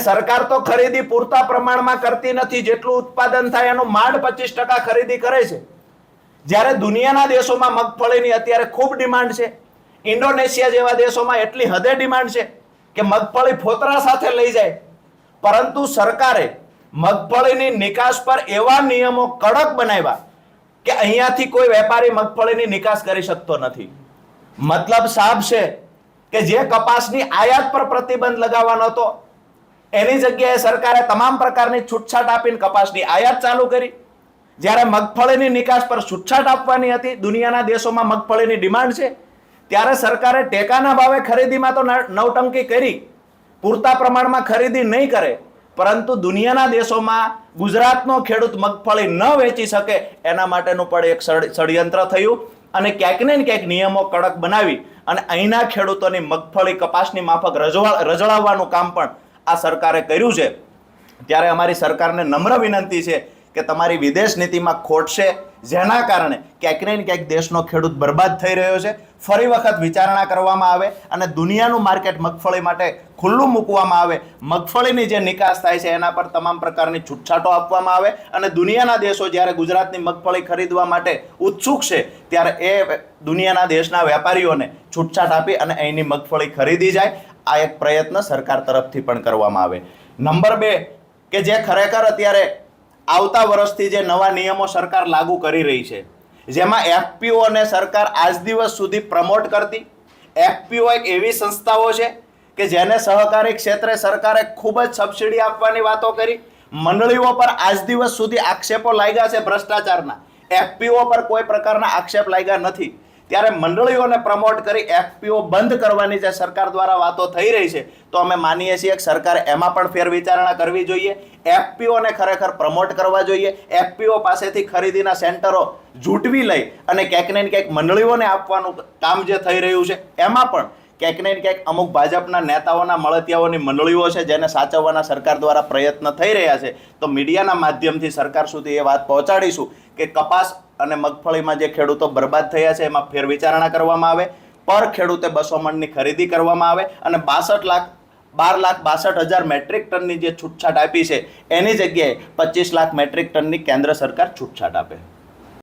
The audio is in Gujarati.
સરકાર તો ખરીદી પૂરતા પ્રમાણમાં કરતી નથી, જેટલું ઉત્પાદન થાય એનું માંડ 25% ખરીદી કરે છે. જ્યારે દુનિયાના દેશોમાં મગફળીની અત્યારે ખૂબ ડિમાન્ડ છે. ઇન્ડોનેશિયા જેવા દેશોમાં એટલી હદે ડિમાન્ડ છે કે મગફળી ફોતરા સાથે લઈ જાય, પરંતુ સરકારે મગફળીની નિકાસ પર એવા નિયમો કડક બનાવ્યા કે અહીંયાથી કોઈ વેપારી મગફળીની નિકાસ કરી શકતો નથી. મતલબ સાફ છે કે જે કપાસની આયાત પર પ્રતિબંધ લગાવવાનો હતો એની જગ્યાએ સરકારે તમામ પ્રકારની છૂટછાટ આપીને કપાસની આયાત ચાલુ કરી. જ્યારે મગફળીની નિકાસ પર છૂટછાટ આપવાની હતી, દુનિયાના દેશોમાં મગફળીની ડિમાન્ડ છે, ત્યારે સરકારે ટેકાના ભાવે ખરીદીમાં તો નવટંકી કરી, પૂરતા પ્રમાણમાં ખરીદી નહીં કરે, પરંતુ દુનિયાના દેશોમાં ગુજરાતનો ખેડૂત મગફળી ન વેચી શકે એના માટેનું પણ એક ષડયંત્ર થયું અને ક્યાંક ને ક્યાંક નિયમો કડક બનાવી અને અહીંના ખેડૂતોની મગફળી કપાસની માફક રજળાવવાનું કામ પણ આ સરકારે કર્યું છે. ત્યારે અમારી સરકારને નમ્ર વિનંતી છે કે તમારી વિદેશ નીતિમાં ખોટ છે, જેના કારણે ક્યાંક ને ક્યાંક દેશનો ખેડૂત બરબાદ થઈ રહ્યો છે. ફરી વખત વિચારણા કરવામાં આવે અને દુનિયાનું માર્કેટ મગફળી માટે ખુલ્લું મૂકવામાં આવે. મગફળીની જે નિકાસ થાય છે એના પર તમામ પ્રકારની છૂટછાટો આપવામાં આવે અને દુનિયાના દેશો જ્યારે ગુજરાતની મગફળી ખરીદવા માટે ઉત્સુક છે ત્યારે એ દુનિયાના દેશના વેપારીઓને છૂટછાટ આપી અને અહીંની મગફળી ખરીદી જાય. આ એક પ્રયત્ન સરકાર તરફથી પણ કરવામાં આવે. નંબર 2 કે જે ખરેખર અત્યારે આવતા વર્ષથી જે નવા નિયમો સરકાર લાગુ કરી રહી છે, જેમાં એફપીઓને સરકાર આજ દિવસ સુધી પ્રમોટ કરતી. એફપીઓ એક એવી સંસ્થાઓ છે કે જેને સહકારી ક્ષેત્રે સરકારે ખૂબ જ સબસિડી આપવાની વાતો કરી. મંડળીઓ પર આજ દિવસ સુધી આક્ષેપો લાગ્યા છે ભ્રષ્ટાચારના, એફપીઓ પર કોઈ પ્રકારના આક્ષેપ લાગ્યા નથી. ત્યારે મંડળીઓને પ્રમોટ કરી એફપીઓ બંધ કરવાની જે સરકાર દ્વારા વાતો થઈ રહી છે, તો અમે માનીએ છીએ કે સરકારે એમાં પણ ફેરવિચારણા કરવી જોઈએ. એફપીઓને ખરેખર પ્રમોટ કરવા જોઈએ. એફપીઓ પાસેથી ખરીદીના સેન્ટરો જૂટવી લઈ અને ક્યાંક ને ક્યાંક મંડળીઓને આપવાનું કામ જે થઈ રહ્યું છે, એમાં પણ ક્યાંક ને ક્યાંક અમુક ભાજપના નેતાઓના મળતિયાઓની મંડળીઓ છે જેને સાચવવાના સરકાર દ્વારા પ્રયત્ન થઈ રહ્યા છે. તો મીડિયાના માધ્યમથી સરકાર સુધી એ વાત પહોંચાડીશું કે કપાસ અને મગફળીમાં જે ખેડૂતો બરબાદ થયા છે એમાં ફેરવિચારણા કરવામાં આવે, પર ખેડૂતે 200 મણની ખરીદી કરવામાં આવે અને 12,62,000 મેટ્રિક ટનની જે છૂટછાટ આપી છે એની જગ્યાએ 25 લાખ મેટ્રિક ટનની કેન્દ્ર સરકાર છૂટછાટ આપે.